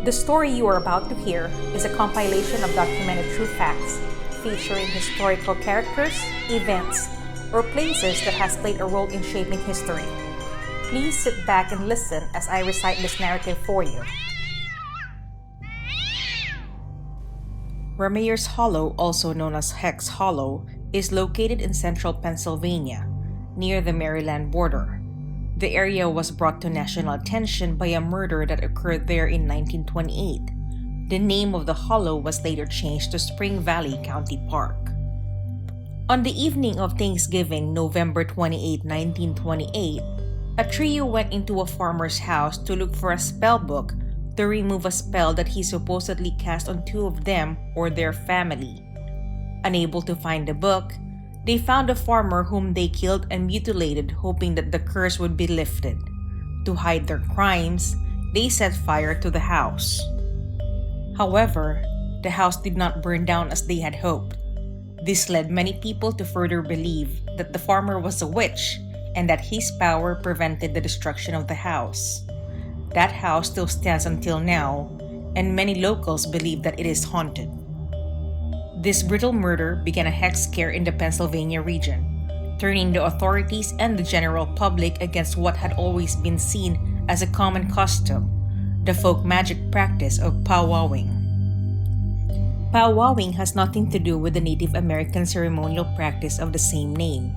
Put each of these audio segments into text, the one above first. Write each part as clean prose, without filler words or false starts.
The story you are about to hear is a compilation of documented true facts featuring historical characters, events, or places that has played a role in shaping history. Please sit back and listen as I recite this narrative for you. Rehmeyer's Hollow, also known as Hex Hollow, is located in central Pennsylvania, near the Maryland border. The area was brought to national attention by a murder that occurred there in 1928. The name of the hollow was later changed to Spring Valley County Park. On the evening of Thanksgiving, November 28, 1928, a trio went into a farmer's house to look for a spell book to remove a spell that he supposedly cast on two of them or their family. Unable to find the book, they found a farmer whom they killed and mutilated, hoping that the curse would be lifted. To hide their crimes, they set fire to the house. However, the house did not burn down as they had hoped. This led many people to further believe that the farmer was a witch and that his power prevented the destruction of the house. That house still stands until now, and many locals believe that it is haunted. This brutal murder began a hex scare in the Pennsylvania region, turning the authorities and the general public against what had always been seen as a common custom, the folk magic practice of powwowing. Powwowing has nothing to do with the Native American ceremonial practice of the same name.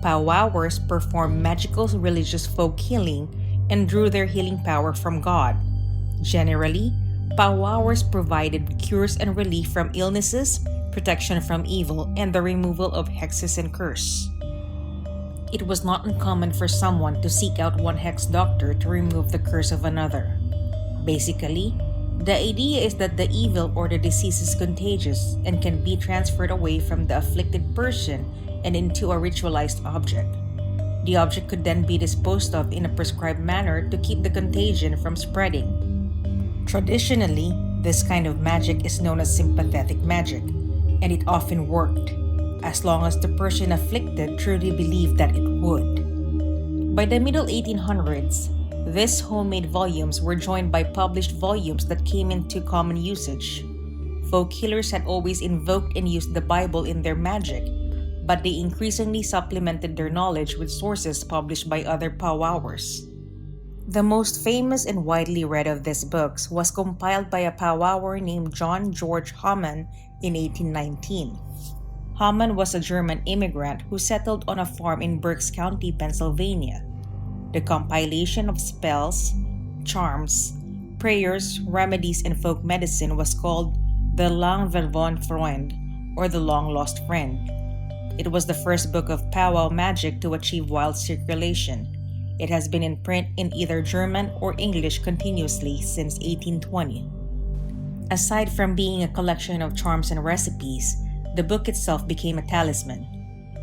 Powwowers performed magical religious folk healing and drew their healing power from God. Generally, powwowers provided cures and relief from illnesses, protection from evil, and the removal of hexes and curse. It was not uncommon for someone to seek out one hex doctor to remove the curse of another. Basically, the idea is that the evil or the disease is contagious and can be transferred away from the afflicted person and into a ritualized object. The object could then be disposed of in a prescribed manner to keep the contagion from spreading. Traditionally, this kind of magic is known as sympathetic magic, and it often worked, as long as the person afflicted truly believed that it would. By the middle 1800s, these homemade volumes were joined by published volumes that came into common usage. Folk healers had always invoked and used the Bible in their magic, but they increasingly supplemented their knowledge with sources published by other powwowers. The most famous and widely read of these books was compiled by a powwower named John George Hamann in 1819. Hamann was a German immigrant who settled on a farm in Berks County, Pennsylvania. The compilation of spells, charms, prayers, remedies, and folk medicine was called the Lang Verloren Freund, or the Long Lost Friend. It was the first book of powwow magic to achieve wide circulation. It has been in print in either German or English continuously since 1820. Aside from being a collection of charms and recipes, the book itself became a talisman.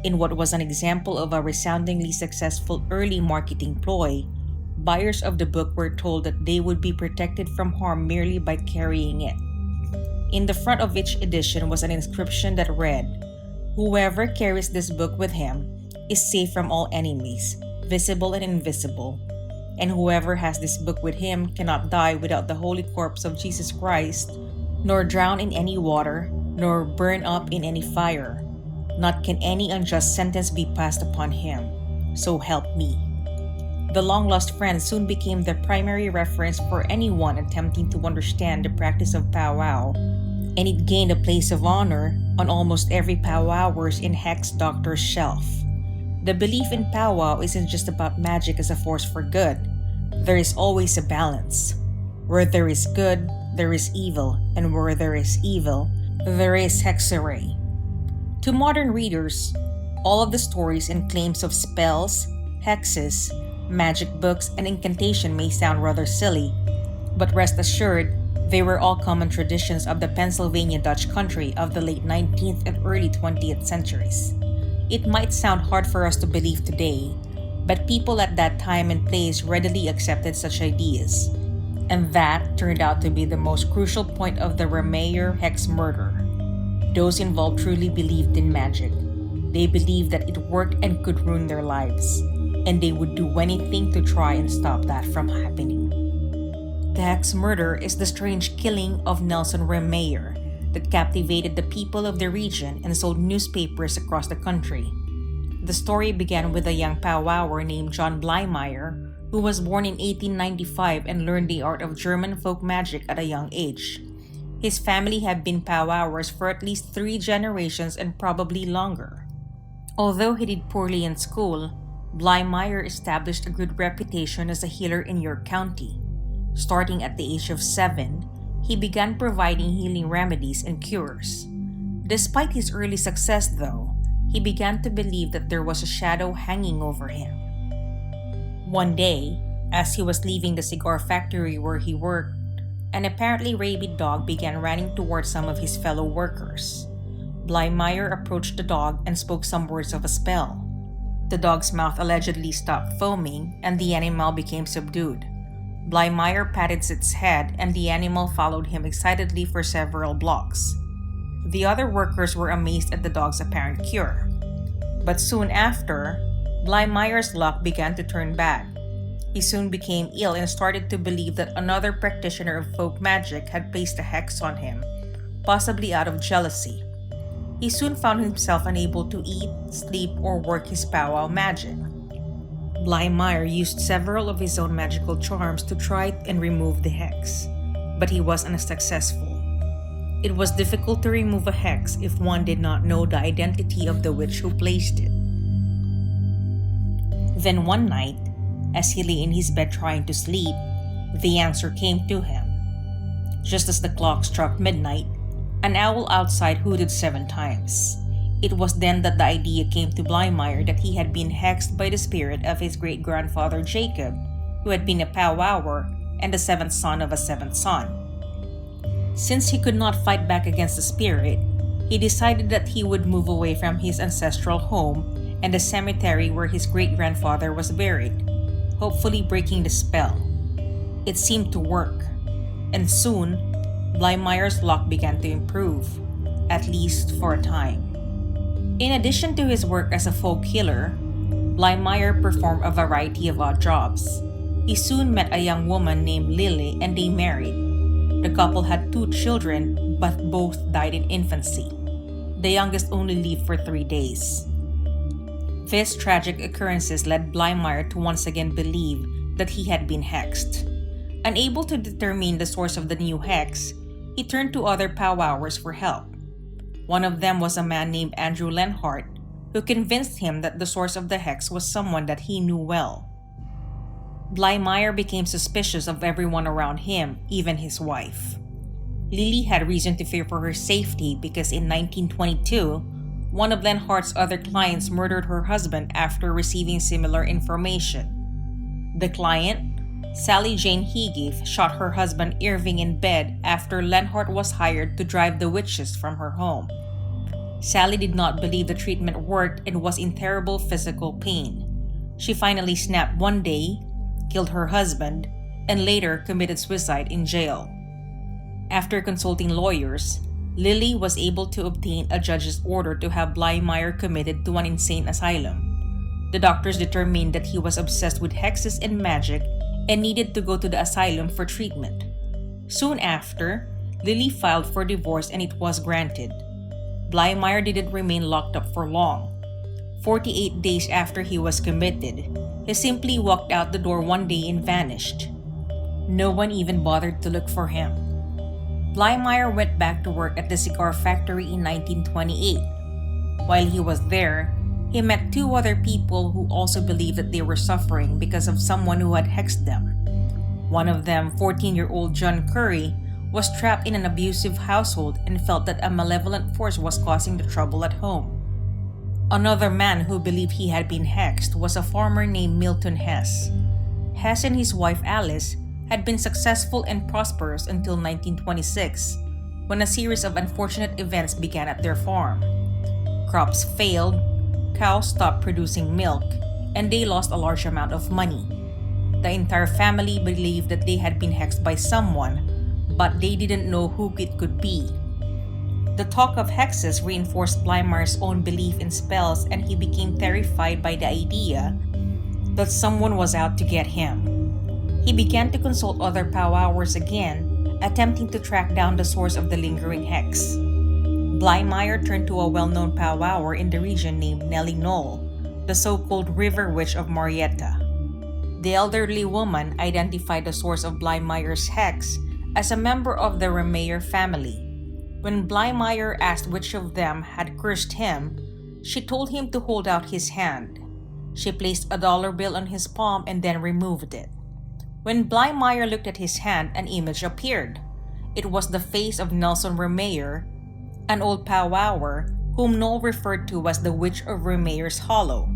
In what was an example of a resoundingly successful early marketing ploy, buyers of the book were told that they would be protected from harm merely by carrying it. In the front of each edition was an inscription that read, "Whoever carries this book with him is safe from all enemies, visible and invisible. And whoever has this book with him cannot die without the holy corpse of Jesus Christ, nor drown in any water, nor burn up in any fire. Not can any unjust sentence be passed upon him. So help me." The Long Lost Friend soon became the primary reference for anyone attempting to understand the practice of powwow, and it gained a place of honor on almost every powwower's in hex doctor's shelf. The belief in powwow isn't just about magic as a force for good. There is always a balance. Where there is good, there is evil, and where there is evil, there is hexery. To modern readers, all of the stories and claims of spells, hexes, magic books, and incantation may sound rather silly, but rest assured, they were all common traditions of the Pennsylvania Dutch country of the late 19th and early 20th centuries. It might sound hard for us to believe today, but people at that time and place readily accepted such ideas. And that turned out to be the most crucial point of the Rehmeyer hex murder. Those involved truly believed in magic. They believed that it worked and could ruin their lives, and they would do anything to try and stop that from happening. The Hex murder is the strange killing of Nelson Rehmeyer that captivated the people of the region and sold newspapers across the country. The story began with a young powwower named John Blymeyer, who was born in 1895 and learned the art of German folk magic at a young age. His family had been powwowers for at least 3 generations and probably longer. Although he did poorly in school, Blymeyer established a good reputation as a healer in York County. Starting at the age of 7, he began providing healing remedies and cures. Despite his early success, though, he began to believe that there was a shadow hanging over him. One day, as he was leaving the cigar factory where he worked, an apparently rabid dog began running towards some of his fellow workers. Blymeyer approached the dog and spoke some words of a spell. The dog's mouth allegedly stopped foaming and the animal became subdued. Blymeyer patted its head and the animal followed him excitedly for several blocks. The other workers were amazed at the dog's apparent cure. But soon after, Blymeyer's luck began to turn bad. He soon became ill and started to believe that another practitioner of folk magic had placed a hex on him, possibly out of jealousy. He soon found himself unable to eat, sleep, or work his powwow magic. Blymeyer used several of his own magical charms to try and remove the hex, but he was unsuccessful. It was difficult to remove a hex if one did not know the identity of the witch who placed it. Then one night, as he lay in his bed trying to sleep, the answer came to him. Just as the clock struck midnight, an owl outside hooted 7 times. It was then that the idea came to Blymeyer that he had been hexed by the spirit of his great-grandfather Jacob, who had been a powwower and the 7th son of a 7th son. Since he could not fight back against the spirit, he decided that he would move away from his ancestral home and the cemetery where his great-grandfather was buried, hopefully breaking the spell. It seemed to work, and soon, Blymeyer's luck began to improve, at least for a time. In addition to his work as a folk healer, Blymeyer performed a variety of odd jobs. He soon met a young woman named Lily and they married. The couple had 2 children, but both died in infancy. The youngest only lived for 3 days. These tragic occurrences led Blymeyer to once again believe that he had been hexed. Unable to determine the source of the new hex, he turned to other powwowers for help. One of them was a man named Andrew Lenhart, who convinced him that the source of the hex was someone that he knew well. Blymeyer became suspicious of everyone around him, even his wife. Lily had reason to fear for her safety because in 1922, one of Lenhart's other clients murdered her husband after receiving similar information. The client, Sally Jane Heagiff, shot her husband Irving in bed after Lenhart was hired to drive the witches from her home. Sally did not believe the treatment worked and was in terrible physical pain. She finally snapped one day, killed her husband, and later committed suicide in jail. After consulting lawyers, Lily was able to obtain a judge's order to have Blymeyer committed to an insane asylum. The doctors determined that he was obsessed with hexes and magic and needed to go to the asylum for treatment. Soon after, Lily filed for divorce and it was granted. Blymeyer didn't remain locked up for long. 48 days after he was committed, he simply walked out the door one day and vanished. No one even bothered to look for him. Blymeyer went back to work at the cigar factory in 1928. While he was there, he met 2 other people who also believed that they were suffering because of someone who had hexed them. One of them, 14-year-old John Curry, was trapped in an abusive household and felt that a malevolent force was causing the trouble at home. Another man who believed he had been hexed was a farmer named Milton Hess. Hess and his wife Alice had been successful and prosperous until 1926, when a series of unfortunate events began at their farm. Crops failed, cows stopped producing milk, and they lost a large amount of money. The entire family believed that they had been hexed by someone, but they didn't know who it could be. The talk of hexes reinforced Blymeyer's own belief in spells, and he became terrified by the idea that someone was out to get him. He began to consult other powwowers again, attempting to track down the source of the lingering hex. Blymeyer turned to a well-known powwower in the region named Nellie Knoll, the so-called River Witch of Marietta. The elderly woman identified the source of Blymeyer's hex as a member of the Rehmeyer family. When Blymeyer asked which of them had cursed him, she told him to hold out his hand. She placed a dollar bill on his palm and then removed it. When Blymeyer looked at his hand, an image appeared. It was the face of Nelson Rehmeyer, an old powwower whom Knoll referred to as the Witch of Rehmeyer's Hollow.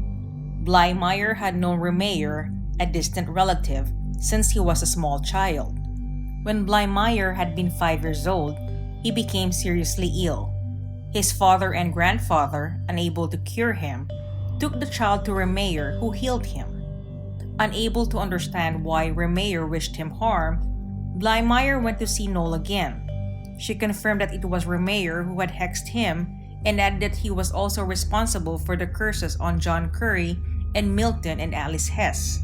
Blymeyer had known Rehmeyer, a distant relative, since he was a small child. When Blymeyer had been 5 years old, he became seriously ill. His father and grandfather, unable to cure him, took the child to Rehmeyer, who healed him. Unable to understand why Rehmeyer wished him harm, Blymeyer went to see Knoll again. She confirmed that it was Rehmeyer who had hexed him and added that he was also responsible for the curses on John Curry and Milton and Alice Hess.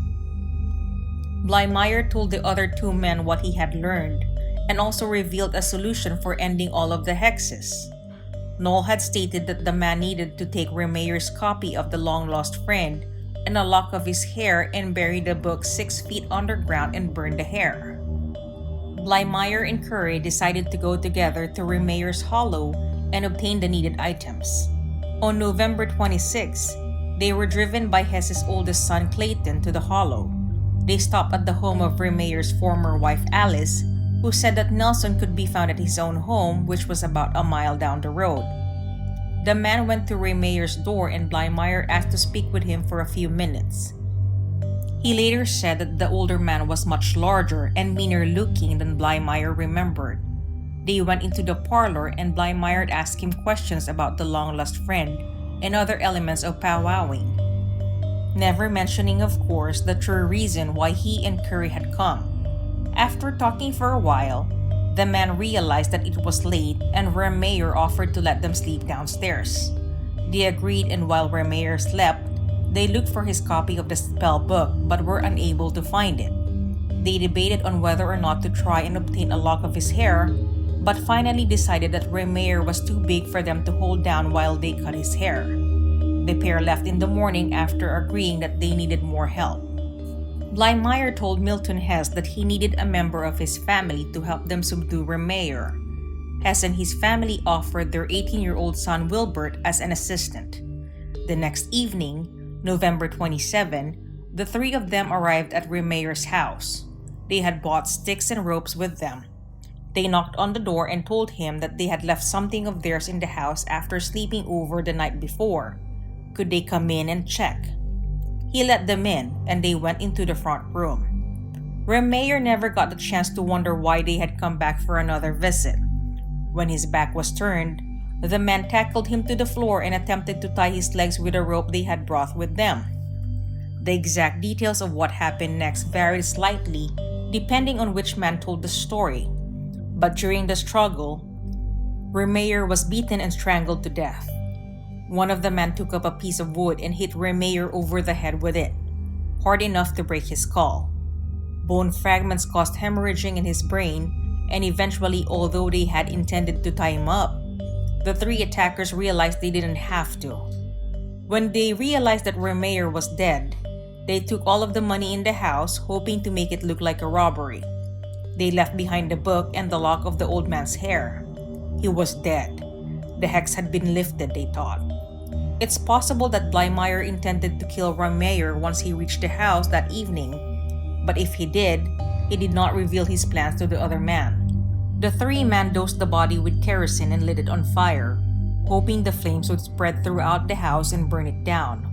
Blymeyer told the other 2 men what he had learned and also revealed a solution for ending all of the hexes. Knoll had stated that the man needed to take Rehmeyer's copy of The Long-Lost Friend and a lock of his hair and bury the book 6 feet underground and burn the hair. Blymeyer and Curry decided to go together to Rehmeyer's Hollow and obtain the needed items. On November 26, they were driven by Hess's oldest son Clayton to the Hollow. They stopped at the home of Rehmeyer's former wife Alice, who said that Nelson could be found at his own home, which was about a mile down the road. The man went to Rehmeyer's door and Blymeyer asked to speak with him for a few minutes. He later said that the older man was much larger and meaner looking than Blymeyer remembered. They went into the parlor and Blymeyer asked him questions about the long-lost friend and other elements of powwowing, never mentioning, of course, the true reason why he and Curry had come. After talking for a while, the man realized that it was late and Rehmeyer offered to let them sleep downstairs. They agreed, and while Rehmeyer slept, they looked for his copy of the spell book but were unable to find it. They debated on whether or not to try and obtain a lock of his hair, but finally decided that Rehmeyer was too big for them to hold down while they cut his hair. The pair left in the morning after agreeing that they needed more help. Blymeyer told Milton Hess that he needed a member of his family to help them subdue Rehmeyer. Hess and his family offered their 18-year-old son Wilbert as an assistant. The next evening, November 27, the 3 of them arrived at Rehmeyer's house. They had bought sticks and ropes with them. They knocked on the door and told him that they had left something of theirs in the house after sleeping over the night before. Could they come in and check? He let them in, and they went into the front room. Rehmeyer never got the chance to wonder why they had come back for another visit. When his back was turned, the men tackled him to the floor and attempted to tie his legs with a rope they had brought with them. The exact details of what happened next varied slightly depending on which man told the story, but during the struggle, Rehmeyer was beaten and strangled to death. One of the men took up a piece of wood and hit Rehmeyer over the head with it, hard enough to break his skull. Bone fragments caused hemorrhaging in his brain, and eventually, although they had intended to tie him up, the 3 attackers realized they didn't have to. When they realized that Rehmeyer was dead, they took all of the money in the house, hoping to make it look like a robbery. They left behind the book and the lock of the old man's hair. He was dead. The hex had been lifted, they thought. It's possible that Blymeyer intended to kill Rehmeyer once he reached the house that evening, but if he did not reveal his plans to the other man. The 3 men dosed the body with kerosene and lit it on fire, hoping the flames would spread throughout the house and burn it down.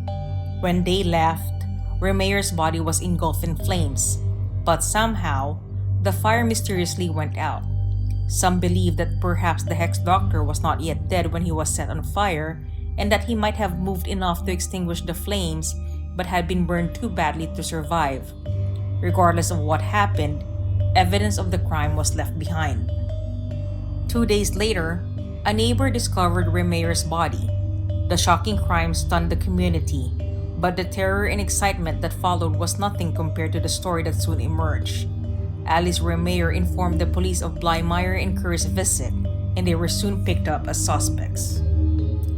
When they left, Rehmeyer's body was engulfed in flames, but somehow, the fire mysteriously went out. Some believe that perhaps the hex doctor was not yet dead when he was set on fire, and that he might have moved enough to extinguish the flames but had been burned too badly to survive. Regardless of what happened, evidence of the crime was left behind. 2 days later, a neighbor discovered Rehmeyer's body. The shocking crime stunned the community. But the terror and excitement that followed was nothing compared to the story that soon emerged. Alice Rehmeyer informed the police of Blymeyer and Curry's visit, and they were soon picked up as suspects.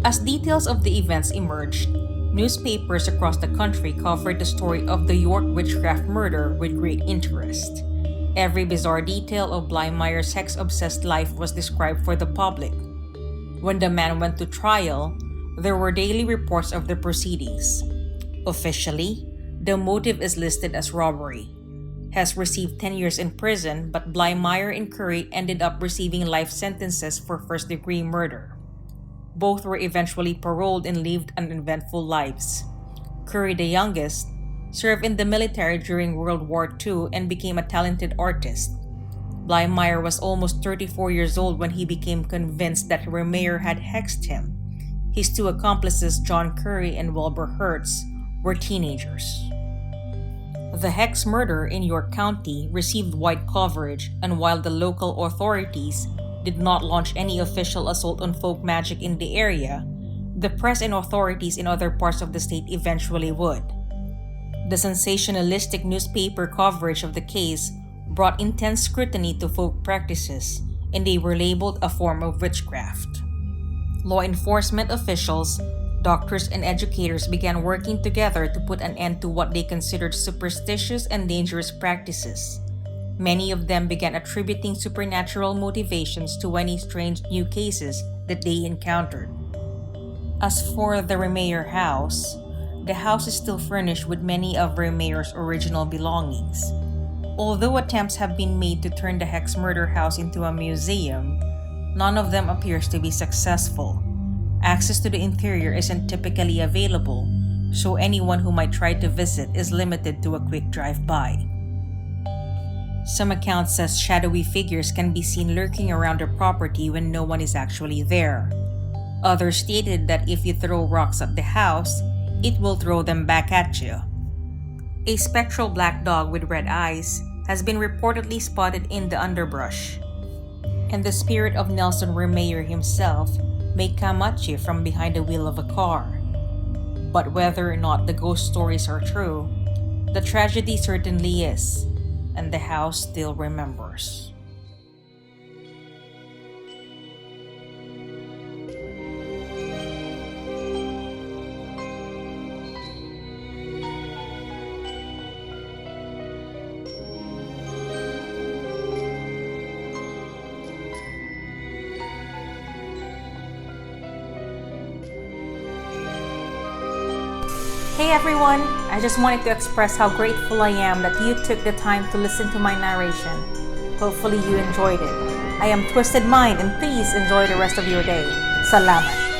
As details of the events emerged, newspapers across the country covered the story of the York witchcraft murder with great interest. Every bizarre detail of Blymeyer's sex-obsessed life was described for the public. When the man went to trial, there were daily reports of the proceedings. Officially, the motive is listed as robbery. Hess received 10 years in prison, but Blymeyer and Curry ended up receiving life sentences for first-degree murder. Both were eventually paroled and lived uneventful lives. Curry, the youngest, served in the military during World War II and became a talented artist. Blymeyer was almost 34 years old when he became convinced that Rehmeyer had hexed him. His two accomplices, John Curry and Wilbur Hertz, were teenagers. The Hex murder in York County received wide coverage, and while the local authorities did not launch any official assault on folk magic in the area, the press and authorities in other parts of the state eventually would. The sensationalistic newspaper coverage of the case brought intense scrutiny to folk practices, and they were labeled a form of witchcraft. Law enforcement officials, doctors, and educators began working together to put an end to what they considered superstitious and dangerous practices. Many of them began attributing supernatural motivations to any strange new cases that they encountered. As for the Rehmeyer house, the house is still furnished with many of Rehmeyer's original belongings. Although attempts have been made to turn the Hex murder house into a museum, none of them appears to be successful. Access to the interior isn't typically available, so anyone who might try to visit is limited to a quick drive-by. Some accounts says shadowy figures can be seen lurking around the property when no one is actually there. Others stated that if you throw rocks at the house, it will throw them back at you. A spectral black dog with red eyes has been reportedly spotted in the underbrush, and the spirit of Nelson Rehmeyer himself may come at you from behind the wheel of a car. But whether or not the ghost stories are true, the tragedy certainly is, and the house still remembers. Hey everyone! I just wanted to express how grateful I am that you took the time to listen to my narration. Hopefully you enjoyed it. I am Twisted Mind, and please enjoy the rest of your day. Salamat!